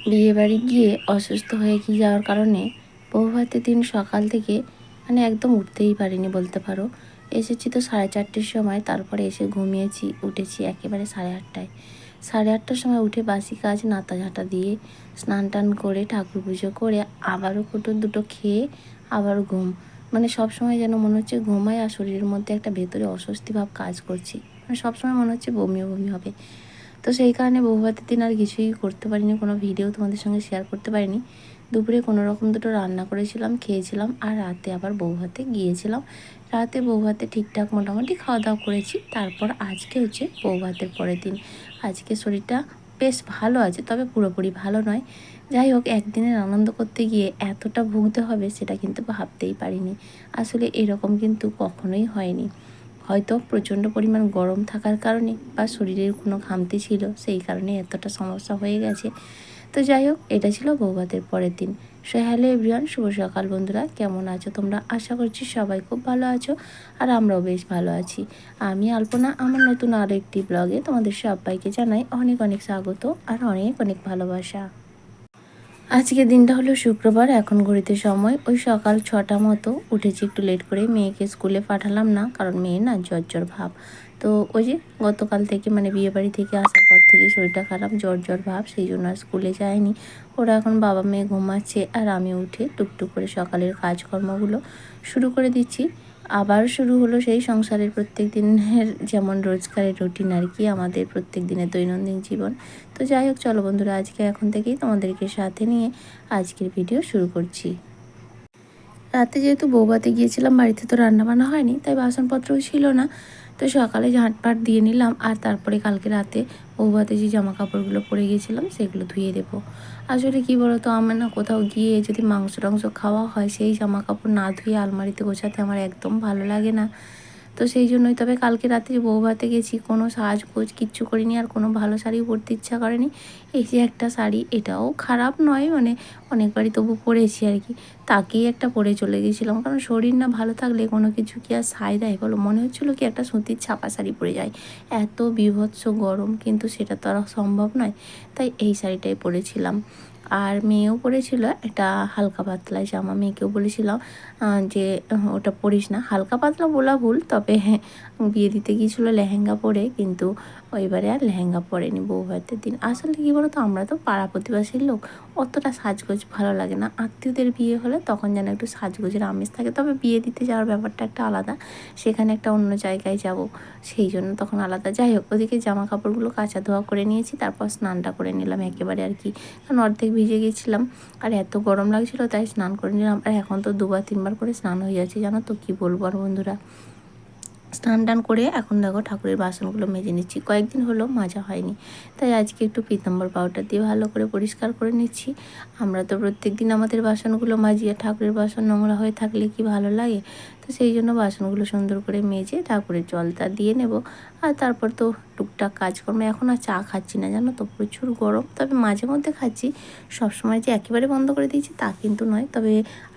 বিয়েবাড়ি গিয়ে অসুস্থ হয়ে যাওয়ার কারণে বৌভাতের দিন সকাল থেকে মানে একদম উঠতেই পারিনি বলতে পারো। এসেছি তো 4:30-র সময়, তারপরে এসে ঘুমিয়েছি, উঠেছি একেবারে 8:30টায়। 8:30টার সময় উঠে বাসি কাজ নাতা ঝাঁটা দিয়ে স্নান টান করে ঠাকুর পুজো করে আবারও কুটুর দুটো খেয়ে আবারও ঘুম। মানে সবসময় যেন মনে হচ্ছে ঘুমায় আর শরীরের মধ্যে একটা ভেতরে অস্বস্তি ভাব কাজ করছে। মানে সবসময় মনে হচ্ছে বমি বমি হবে। তো সেই কারণে বৌভাতের দিন আর কিছুই করতে পারিনি, কোনো ভিডিও তোমাদের সঙ্গে শেয়ার করতে পারিনি। দুপুরে কোনো রকম দুটো রান্না করেছিলাম, খেয়েছিলাম, আর রাতে আবার বৌভাতে গিয়েছিলাম। রাতে বৌভাতে ঠিকঠাক মোটামুটি খাওয়া দাওয়া করেছি। তারপর আজকে হচ্ছে বৌভাতের পরের দিন। আজকে শরীরটা বেশ ভালো আছে, তবে পুরোপুরি ভালো নয়। যাই হোক, একদিনের আনন্দ করতে গিয়ে এতটা ভুগতে হবে সেটা কিন্তু ভাবতেই পারিনি। আসলে এরকম কিন্তু কখনোই হয়নি। হয়তো প্রচণ্ড পরিমাণ গরম থাকার কারণে বা শরীরের কোনো খামতি ছিল, সেই কারণে এতটা সমস্যা হয়ে গেছে। তো যাই হোক, এটা ছিল বৌভাতের পরের দিন। সো হ্যালো এভরিওয়ান, শুভ সকাল বন্ধুরা, কেমন আছো তোমরা? আশা করছি সবাই খুব ভালো আছো, আর আমরাও বেশ ভালো আছি। আমি আলপনা, আমার নতুন আরও একটি ব্লগে তোমাদের সবাইকে জানাই অনেক অনেক স্বাগত আর অনেক অনেক ভালোবাসা। আজকের দিনটা হলো শুক্রবার। এখন ঘড়িতে সময় ওই সকাল 6টা মতো। উঠেছি একটু লেট করে, মেয়েকে স্কুলে পাঠালাম না, কারণ মেয়ে না জ্বর জ্বর ভাব। তো ওই যে গতকাল থেকে মানে বিয়েবাড়ি থেকে আসার পর থেকেই শরীরটা খারাপ, জ্বর জ্বর ভাব, সেই জন্য আর স্কুলে যায়নি। ওরা এখন বাবা মেয়ে ঘুমাচ্ছে, আর আমি উঠে টুকটুক করে সকালের কাজকর্মগুলো শুরু করে দিচ্ছি। আবার শুরু হলো সেই সংসারের প্রত্যেক দিনের যেমন রোজগারের রুটিন আর কি, আমাদের প্রত্যেক দিনের দৈনন্দিন জীবন। তো যাই হোক, চলো বন্ধুরা, আজকে এখন থেকেই তোমাদেরকে সাথে নিয়ে আজকের ভিডিও শুরু করছি। রাতে যেহেতু বৌভাতে গিয়েছিলাম, বাড়িতে তো রান্নাবান্না হয়নি, তাই বাসনপত্রও ছিল না। তো সকালে ঝাঁটপাট দিয়ে নিলাম, আর তারপরে কালকে রাতে বৌভাতে যে জামা কাপড়গুলো পরে গিয়েছিলাম সেগুলো ধুয়ে দেবো। আসলে কী বলো তো, আমার না কোথাও গিয়ে যদি মাংস টাংস খাওয়া হয়, সেই জামা কাপড় না ধুয়ে আলমারিতে গোছাতে আমার একদম ভালো লাগে না। তো সেই জন্যই। তবে কালকে রাত্রে বৌভাতে গেছি, কোনো সাজগোজ কিচ্ছু করিনি, আর কোনো ভালো শাড়িও পরতে ইচ্ছা করেনি। এই যে একটা শাড়ি, এটাও খারাপ নয়, মানে অনেকবারই তবু পরেছি আর কি, তাকেই একটা পরে চলে গেছিলাম। কারণ শরীর না ভালো থাকলে কোনো কিছু কি আর সায় দেয় বলো? মনে হচ্ছিলো কি একটা সুতির ছাপা শাড়ি পরে যায়। এত বীভৎস গরম, কিন্তু সেটা তো আর সম্ভব নয়, তাই এই শাড়িটাই পরেছিলাম। আর মেয়েও পরেছিল একটা হালকা পাতলা জামা, মেয়েকেও বলেছিলাম যে ওটা পরিস না। হালকা পাতলা বলা ভুল, তবে হ্যাঁ, বিয়ে দিতে গিয়েছিলো লেহেঙ্গা পরে, কিন্তু এবারে আর লেহেঙ্গা পরেনি বৌভাতের দিন। আসলে কী বলো তো, আমরা তো পাড়া প্রতিবেশীর লোক, অতটা সাজগোজ ভালো লাগে না। আত্মীয়দের বিয়ে হলে তখন যেন একটু সাজগোজের আমেজ থাকে, তবে বিয়ে দিতে যাওয়ার ব্যাপারটা একটা আলাদা, সেখানে একটা অন্য জায়গায় যাব, সেই জন্য তখন আলাদা। যাই হোক, ওদিকে জামা কাপড়গুলো কাচা ধোয়া করে নিয়েছি, তারপর স্নানটা করে নিলাম একেবারে আর কি, কারণ অর্ধেক ভিজে গেছিলাম আর এত গরম লাগছিলো, তাই স্নান করে নিলাম। আর এখন তো 2-3 বার করে স্নান হয়ে যাচ্ছে, জানো তো, কী বলবো আর বন্ধুরা। স্নান টান করে এখন দেখো ঠাকুরের বাসনগুলো মেজে নিচ্ছি। কয়েকদিন হলো মাজা হয়নি, তাই আজকে একটু পীতাম্বর পাউডার দিয়ে ভালো করে পরিষ্কার করে নিচ্ছি। আমরা তো প্রত্যেক দিন আমাদের বাসনগুলো মাজি, আর ঠাকুরের বাসন নোংরা হয়ে থাকলে কি ভালো লাগে? তো সেই জন্য বাসনগুলো সুন্দর করে মেজে ঠাকুরের জলটা দিয়ে নেব। আর তারপর তো টুকটাক কাজকর্ম। এখন আর চা খাচ্ছি না, জানো তো, প্রচুর গরম, তবে মাঝে মধ্যে খাচ্ছি। সবসময় যে একেবারে বন্ধ করে দিয়েছি তা কিন্তু নয়, তবে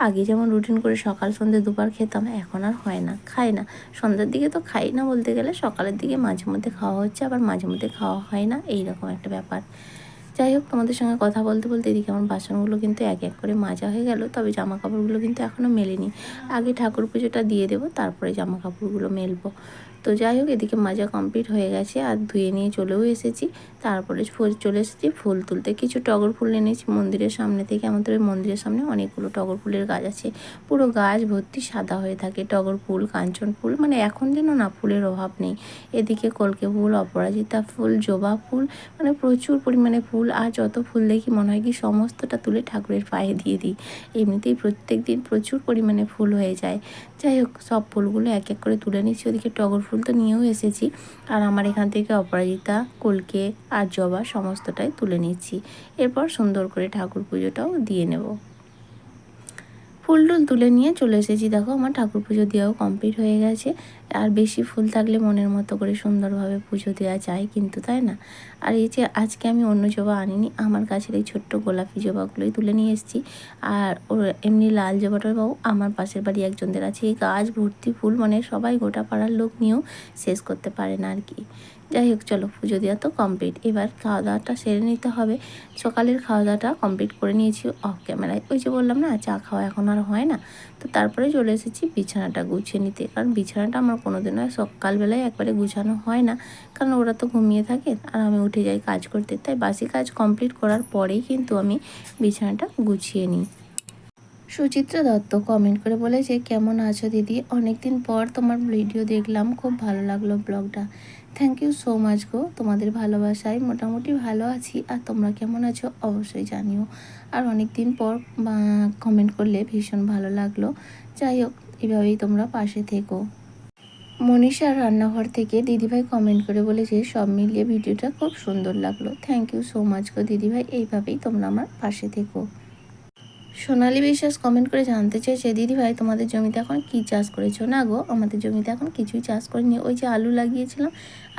আগে যেমন রুটিন করে সকাল সন্ধ্যে দুবার খেতাম, এখন আর হয় না, খাই না। সন্ধ্যার দিকে তো খাই না বলতে গেলে, সকালের দিকে মাঝে মধ্যে খাওয়া হচ্ছে, আবার মাঝে মধ্যে খাওয়া হয় না, এইরকম একটা ব্যাপার। যাই হোক, তোমাদের সঙ্গে কথা বলতে বলতে এদিকে আমার বাসনগুলো কিন্তু এক এক করে মাজা হয়ে গেল, তবে জামা কাপড়গুলো কিন্তু এখনও মেলিনি। আগে ঠাকুর পুজোটা দিয়ে দেবো, তারপরে জামা কাপড়গুলো মেলবো। তো যাই হোক, এদিকে মাজা কমপ্লিট হয়ে গেছে, আর ধুয়ে নিয়ে চলেও এসেছি। তারপরে চলে এসেছি ফুল তুলতে। কিছু টগর ফুল এনেছি মন্দিরের সামনে থেকে। আমাদের ওই মন্দিরের সামনে অনেকগুলো টগর ফুলের গাছ আছে, পুরো গাছ ভর্তি সাদা হয়ে থাকে টগর ফুল, কাঞ্চন ফুল, মানে এখন যেন না ফুলের অভাব নেই। এদিকে কলকে ফুল, অপরাজিতা ফুল, জবা ফুল, মানে প্রচুর পরিমাণে ফুল। আর যত ফুল দেখি মনে হয় কি সমস্তটা তুলে ঠাকুরের পায়ে দিয়ে দিই। এমনিতেই প্রত্যেক দিন প্রচুর পরিমাণে ফুল হয়ে যায়। যাই হোক, সব ফুলগুলো এক এক করে তুলে নিচ্ছি। ওদিকে টগর ফুল তো নিয়েও এসেছি, আর আমার এখান থেকে অপরাজিতা, কলকে আর জবা সমস্তটাই তুলে নিচ্ছি। এরপর সুন্দর করে ঠাকুর পুজোটাও দিয়ে নেব। ফুল টুল তুলে নিয়ে চলে এসেছি। দেখো, আমার ঠাকুর পুজো দেওয়াও কমপ্লিট হয়ে গেছে। আর বেশি ফুল থাকলে মনের মতো করে সুন্দরভাবে পুজো দেওয়া যায় কিন্তু, তাই না? আর এই যে আজকে আমি অন্য জবা আনিনি, আমার গাছের এই ছোট্ট গোলাপি জবাগুলোই তুলে নিয়ে এসেছি। আর ওর এমনি লাল জবাটাও আমার পাশের বাড়ি একজনদের আছে, এই গাছ ভর্তি ফুল, মানে সবাই গোটা পাড়ার লোক নিয়েও শেষ করতে পারে না আর কি। যাই হোক চলো, পুজো দেওয়া তো কমপ্লিট, এবার খাওয়া দাওয়াটা সেরে নিতে হবে। সকালের খাওয়া দাওয়াটা কমপ্লিট করে নিয়েছি অফ ক্যামেরায়। ওই যে বললাম না, চা খাওয়া এখন আর হয় না, তো তারপরে চলে এসেছি বিছানাটা গুছিয়ে নিতে। কারণ বিছানাটা আমার কোনোদিনও সকালবেলায় একবারে গুছানো হয় না, কারণ ওরা তো ঘুমিয়ে থাকে আর আমি উঠে যাই কাজ করতে। তাই বাসি কাজ কমপ্লিট করার পরেই কিন্তু আমি বিছানাটা গুছিয়ে নিই। সুচিত্রা দত্ত কমেন্ট করে বলেছে, কেমন আছো দিদি, অনেক দিন পর তোমার ভিডিও দেখলাম, খুব ভালো লাগলো ব্লগটা। থ্যাংক ইউ সো মাচ গো, তোমাদের ভালোবাসায় মোটামুটি ভালো আছি। আর তোমরা কেমন আছো অবশ্যই জানিও। আর অনেক দিন পর কমেন্ট করলে ভীষণ ভালো লাগলো। যাই হোক, এভাবেই তোমরা পাশে থেকো। মনীষার রান্নাঘর থেকে দিদিভাই কমেন্ট করে বলেছে, সব মিলিয়ে ভিডিওটা খুব সুন্দর লাগলো। থ্যাংক ইউ সো মাচ গো দিদিভাই, এইভাবেই তোমরা আমার পাশে থেকো। সোনালী বিশ্বাস কমেন্ট করে জানতে চেয়েছে, দিদিভাই তোমাদের জমিতে এখন কি চাষ করেছো? না গো, আমাদের জমিতে এখন কিছুই চাষ করিনি। ওই যে আলু লাগিয়েছিলাম,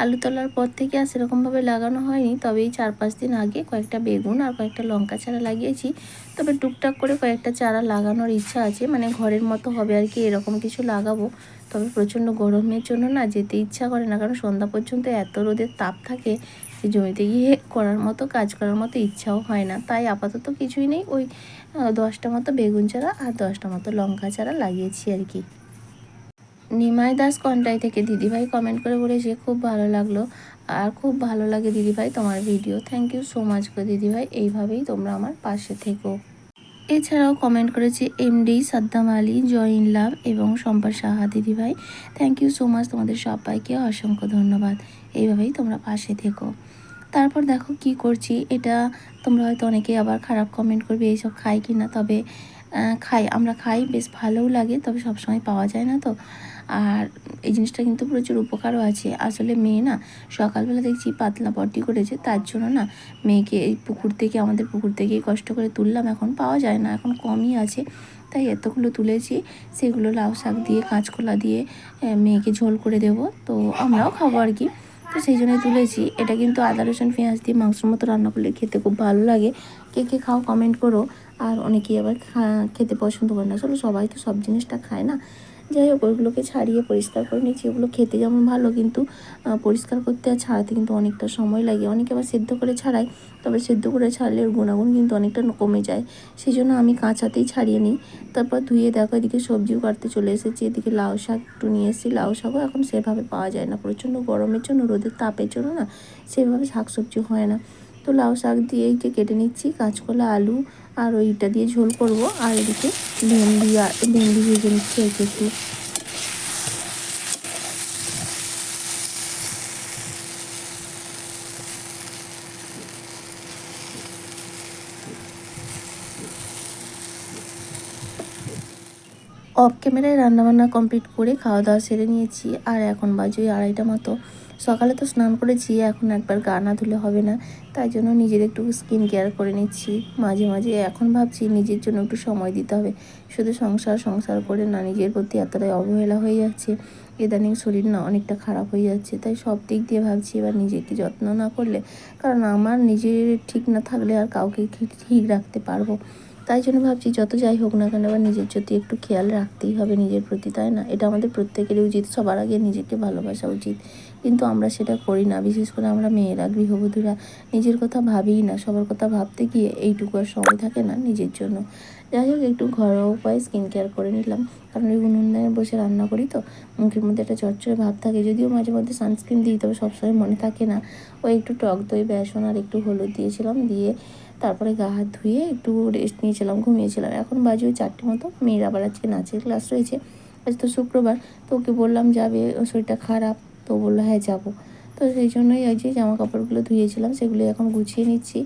আলু তোলার পর থেকে আর সেরকমভাবে লাগানো হয়নি। তবে এই 4-5 দিন আগে কয়েকটা বেগুন আর কয়েকটা লঙ্কা চারা লাগিয়েছি। তবে টুকটাক করে কয়েকটা চারা লাগানোর ইচ্ছা আছে, মানে ঘরের মতো হবে আর কি, এরকম কিছু লাগাবো। তবে প্রচণ্ড গরমের জন্য না যেতে ইচ্ছা করে না, কারণ সন্ধ্যা পর্যন্ত এত রোদের তাপ থাকে যে জমিতে গিয়ে করার মতো, কাজ করার মতো ইচ্ছাও হয় না। তাই আপাতত কিছুই নেই, ওই 10টা মতো বেগুন চারা আর 10টা মতো লঙ্কা চারা লাগিয়েছি আর কি। নিমাই দাস কন্টাই থেকে দিদিভাই কমেন্ট করে বলেছে, খুব ভালো লাগলো, আর খুব ভালো লাগে দিদিভাই তোমার video. Thank you so much গো দিদিভাই, এইভাবেই তোমরা আমার পাশে থেকো। এছাড়াও কমেন্ট করেছে এমডি সাদ্দাম আলী, জয়িন লাভ এবং শম্পা সাহা দিদিভাই। থ্যাংক ইউ সো মাচ, তোমাদের সবাইকে অসংখ্য ধন্যবাদ। এইভাবেই তোমরা পাশে থেকো। তারপর দেখো কি করছি, এটা তোমরা হয়তো অনেকে আবার খারাপ কমেন্ট করবে, এইসব খাই কি না। তবে খাই, আমরা খাই, বেশ ভালোও লাগে, তবে সবসময় পাওয়া যায় না তো। আর এই জিনিসটা কিন্তু প্রচুর উপকারও আছে। আসলে মেয়ে না সকালবেলা দেখছি পাতলা পটি করেছে, তার জন্য না মেয়েকে এই পুকুর থেকে, আমাদের পুকুর থেকেই কষ্ট করে তুললাম। এখন পাওয়া যায় না, এখন কমই আছে, তাই এতগুলো তুলেছি। সেগুলো লাউ শাক দিয়ে, কাঁচকলা দিয়ে মেয়েকে ঝোল করে দেব, তো আমরাও খাবো আর কি। তো সেই জন্যই তুলেছি। এটা কিন্তু আদা রসুন পেঁয়াজ দিয়ে মাংসের মতো রান্না করলে খেতে খুব ভালো লাগে। কে কে খাও কমেন্ট করো। আর অনেকেই আবার খেতে পছন্দ করে না, আসলে সবাই তো সব জিনিসটা খায় না। যাই হোক, ওইগুলোকে ছাড়িয়ে পরিষ্কার করে নিচ্ছি। ওগুলো খেতে যেমন ভালো, কিন্তু পরিষ্কার করতে আর ছাড়াতে কিন্তু অনেকটা সময় লাগে। অনেকে আবার সেদ্ধ করে ছাড়ায়, তবে সেদ্ধ করে ছাড়লে ওর গুণাগুণ কিন্তু অনেকটা কমে যায়। সেই জন্য আমি কাঁচাতেই ছাড়িয়ে নিই। তারপর ধুয়ে দেখো, এদিকে সবজিও কাটতে চলে এসেছি। এদিকে লাউ শাক একটু নিয়ে এসেছি, লাউ শাকও এখন সেভাবে পাওয়া যায় না, প্রচণ্ড গরমের জন্য, রোদের তাপের জন্য না সেভাবে শাক সবজি হয় না। তো লাউ শাক দিয়ে এইটা কেটে নিচ্ছি, কাঁচকলা আলু আর ওইটা দিয়ে ঝোল করব। আর এদিকে ভেন্ডি ভেজে নিচ্ছি একটু। অফ ক্যামেরায় রান্নাবান্না কমপ্লিট করে খাওয়া দাওয়া সেরে নিয়েছি। আর এখন বাজে 2:30টা মতো। সকালে তো স্নান করেছি, এখন একবার গা না ধুলে হবে না, তাই জন্য নিজের একটু স্কিন কেয়ার করে নিচ্ছি। মাঝে মাঝে এখন ভাবছি নিজের জন্য একটু সময় দিতে হবে। শুধু সংসার সংসার করে না নিজের প্রতি এতটাই অবহেলা হয়ে যাচ্ছে, ইদানিং শরীর না অনেকটা খারাপ হয়ে যাচ্ছে। তাই সব দিক দিয়ে ভাবছি এবার নিজেকে যত্ন না করলে, কারণ আমার নিজের ঠিক না থাকলে আর কাউকে ঠিক রাখতে পারবো। তাই জন্য ভাবছি যত যাই হোক না কেন, আবার নিজের যদি একটু খেয়াল রাখতেই হবে নিজের প্রতি, তাই না? এটা আমাদের প্রত্যেকেরই উচিত, সবার আগে নিজেকে ভালোবাসা উচিত। কিন্তু আমরা সেটা করি না, বিশেষ করে আমরা মেয়েরা, গৃহবধূরা নিজের কথা ভাবিই না। সবার কথা ভাবতে গিয়ে এইটুকু আর সময় থাকে না নিজের জন্য। যাই হোক, একটু ঘরোয়া উপায়ে স্কিন কেয়ার করে নিলাম, কারণ ওই উনুনে বসে রান্না করি তো মুখের মধ্যে একটা চটচড়ে ভাব থাকে। যদিও মাঝে মধ্যে সানস্ক্রিন দিই, তবে সবসময় মনে থাকে না। ওই একটু টক দই, বেসন আর একটু হলুদ দিয়েছিলাম, দিয়ে তারপরে গা হাত ধুয়ে একটু রেস্ট নিয়েছিলাম, ঘুমিয়েছিলাম। এখন বাজে ওই 4টে মতো। মেয়ের আবার আজকে নাচের ক্লাস রয়েছে, আজ তো শুক্রবার। তো ওকে বললাম যাবে, ওর শরীরটা খারাপ, তো বললো হ্যাঁ যাবো। তো সেই জন্যই ওই যে জামা কাপড়গুলো ধুয়েছিলাম সেগুলো এখন গুছিয়ে নিচ্ছি।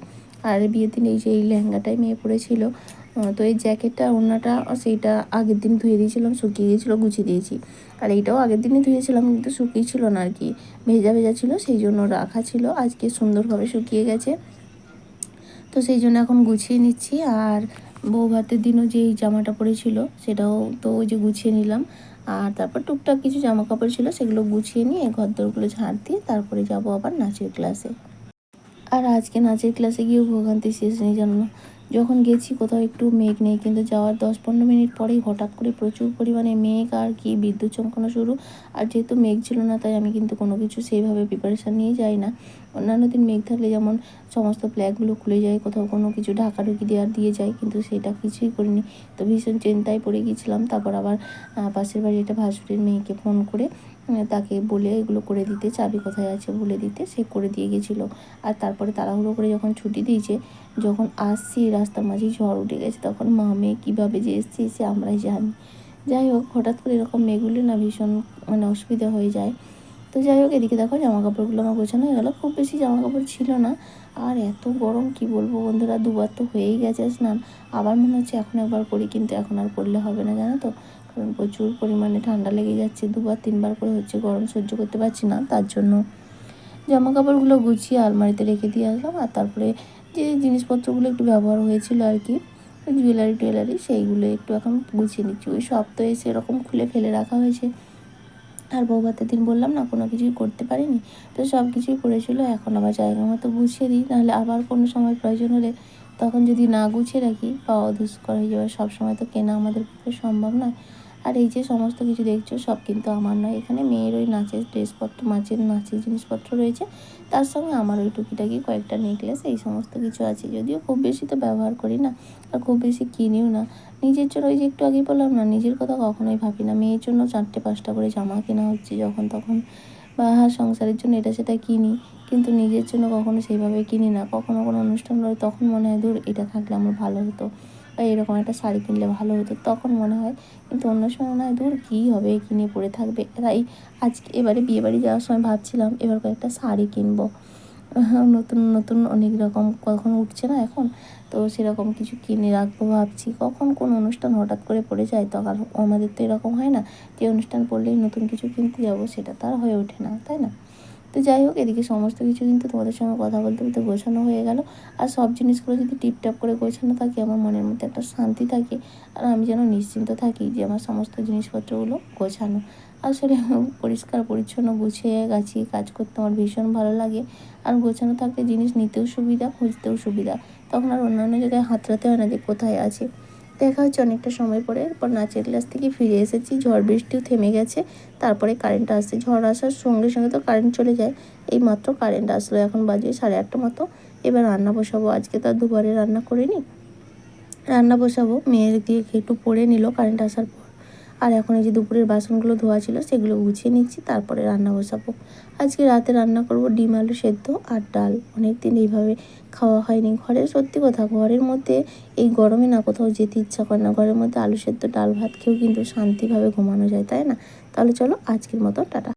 আর বিয়ের দিন এই যে এই লেহেঙ্গাটাই মেয়ে পরেছিল, তো এই জ্যাকেটটা ওড়নাটা সেইটা আগের দিন ধুয়ে দিয়েছিলাম, শুকিয়ে গিয়েছিলো, গুছিয়ে দিয়েছি। আর এইটাও আগের দিনই ধুয়েছিলাম, কিন্তু শুকিয়ে ছিল না আর কি, ভেজা ভেজা ছিল, সেই জন্য রাখা ছিল। আজকে সুন্দরভাবে শুকিয়ে গেছে, তো সেই জন্য এখন গুছিয়ে নিচ্ছি। আর বউ ভাতের দিনও যেই জামাটা পরেছিল সেটাও তো ওই যে গুছিয়ে নিলাম। আর তারপর টুকটাক কিছু জামা কাপড় ছিল, সেগুলো গুছিয়ে নিয়ে ঘরদোরগুলো ঝাড় দিয়ে তারপরে যাব আবার নাচের ক্লাসে। আর আজকে নাচের ক্লাসে গিয়েও ভোগান্তি শেষ নেই, জানো না, যখন গেছি কোথাও একটু মেঘ নেই, কিন্তু যাওয়ার 10-15 মিনিট পরেই হঠাৎ করে প্রচুর পরিমাণে মেঘ আর কি বিদ্যুৎ চমকানো শুরু। আর যেহেতু মেঘ ছিল না তাই আমি কিন্তু কোনো কিছু সেইভাবে প্রিপারেশান নিয়ে যাই না। অন্যান্য দিন মেঘ থাকলে যেমন সমস্ত ফ্ল্যাগগুলো খুলে যায়, কোথাও কোনো কিছু ঢাকাঢুকি দেওয়ার দিয়ে যায়, কিন্তু সেটা কিছুই করিনি। তো ভীষণ চিন্তায় পড়ে গিয়েছিলাম। তারপর আবার পাশের বাড়ির একটা ভাসুরের মেয়েকে ফোন করে তাকে বলে এগুলো করে দিতে, চাবি কোথায় আছে বলে দিতে, সে করে দিয়ে গেছিলো। আর তারপরে তাড়াহুড়ো করে যখন ছুটি দিয়েছে, যখন আসছি রাস্তার মাঝেই ঝড় উঠে গেছে, তখন মা মেয়ে কীভাবে যে এসেছি সে আমরাই জানি। যাই হোক, হঠাৎ করে এরকম মেঘ উঠলে না ভীষণ অসুবিধা হয়ে যায়। তো যাই হোক, এদিকে দেখো জামাকাপড়গুলো আমার গোছানো হয়ে গেলো। খুব বেশি জামাকাপড় ছিল না। আর এত গরম কি বলবো বন্ধুরা, দুবার তো হয়েই গেছে স্নান। আবার মনে হচ্ছে এখন একবার করি, কিন্তু এখন আর করলে হবে না জানো তো, কারণ প্রচুর পরিমাণে ঠান্ডা লেগে যাচ্ছে। 2-3 বার করে হচ্ছে, গরম সহ্য করতে পারছি না, তার জন্য জামাকাপড়গুলো গুছিয়ে আলমারিতে রেখে দিয়ে আসলাম। আর তারপরে যে জিনিসপত্রগুলো একটু ব্যবহার হয়েছিল আর কি, জুয়েলারি সেইগুলো একটু এখন গুছিয়ে নিচ্ছি। ওই সব তো এসে এরকম খুলে ফেলে রাখা হয়েছে। আর বউ ভাতের দিন বললাম না কোনো কিছুই করতে পারিনি, তো সব কিছুই পড়েছিল। এখন আবার জায়গা মতো গুছিয়ে দিই, নাহলে আবার কোনো সময় প্রয়োজন হলে তখন যদি না গুছিয়ে রাখি পাওয়া দুষ্কর হয়ে যাবে। সবসময় তো কেনা আমাদের পক্ষে সম্ভব নয়। আর এই যে সমস্ত কিছু দেখছো সব কিন্তু আমার নয়, এখানে মেয়ের ওই নাচের ড্রেসপত্র, নাচের জিনিসপত্র রয়েছে। তার সঙ্গে আমার ওই টুকিটাকি কয়েকটা নেকলেস, এই সমস্ত কিছু আছে। যদিও খুব বেশি তো ব্যবহার করি না, আর খুব বেশি কিনিও না। নিজের জন্য ওই যে একটু আগেই বললাম না, নিজের কথা কখনোই ভাবি না। মেয়ের জন্য 4টে-5টা করে জামা কেনা হচ্ছে যখন তখন, বা সংসারের জন্য এটা সেটা কিনি, কিন্তু নিজের জন্য কখনো সেইভাবে কিনি না। কখনো কোনো অনুষ্ঠান হলে তখন মনে হয় ধুর এটা থাকলে আমার ভালো হতো, বা এরকম একটা শাড়ি কিনলে ভালো হতো, তখন মনে হয়। কিন্তু অন্য সময় মনে হয় ধুর কী হবে, কিনে পরে থাকবে। তাই আজকে এবারে বিয়েবাড়ি যাওয়ার সময় ভাবছিলাম এবার কয়েকটা শাড়ি কিনবো। নতুন নতুন অনেক রকম কখন উঠছে না এখন, তো সেরকম কিছু কিনে রাখবো ভাবছি। কখন কোন অনুষ্ঠান হঠাৎ করে পড়ে যায়, তখন আমাদের তো এরকম হয় না যে অনুষ্ঠান পড়লেই নতুন কিছু কিনতে যাবো, সেটা তো আর হয়ে ওঠে না, তাই না? তো যাই হোক, এদিকে সমস্ত কিছু কিন্তু তোমাদের সঙ্গে কথা বলতে বলতে গোছানো হয়ে গেল। আর সব জিনিসগুলো যদি টিপটাপ করে গোছানো থাকে, আমার মনের মধ্যে একটা শান্তি থাকে। আর আমি যেন নিশ্চিন্ত থাকি যে আমার সমস্ত জিনিসপত্রগুলো গোছানো। আসলে পরিষ্কার পরিচ্ছন্ন গুছিয়ে গাছিয়ে কাজ করতে আমার ভীষণ ভালো লাগে। আর গোছানো থাকলে জিনিস নিতেও সুবিধা, খুঁজতেও সুবিধা। তখন আর অন্যান্য জায়গায় হাতড়াতে হয় না যে কোথায় আছে। দেখা হচ্ছে অনেকটা সময় পরে। এরপর নাচের ক্লাস থেকে ফিরে এসেছি, ঝড় বৃষ্টিও থেমে গেছে। তারপরে কারেন্ট আসছে। ঝড় আসার সঙ্গে সঙ্গে তো কারেন্ট চলে যায়। এইমাত্র কারেন্ট আসলো, এখন বাজে 8:30 মতো। এবার রান্না বসাবো। আজকে তো আর দুবারে রান্না করিনি, রান্না বসাবো। মেয়ের দিয়ে একটু পড়ে নিল কারেন্ট আসার পর। আর এখন এই যে দুপুরের বাসনগুলো ধোয়া ছিল সেগুলো গুছিয়ে নিচ্ছি, তারপরে রান্না বসাবো। আজকে রাতে রান্না করব ডিম আলু সেদ্ধ আর ডাল। অনেকদিন এইভাবে খাওয়া হয়নি। ঘরের সত্যি কথা, ঘরের মধ্যে এই গরমে না কোথাও যেতে ইচ্ছা করে না। ঘরের মধ্যে আলু সেদ্ধ ডাল ভাত খেয়েও কিন্তু শান্তিভাবে ঘুমানো যায়, তাই না? তাহলে চলো আজকের মতো টাটা।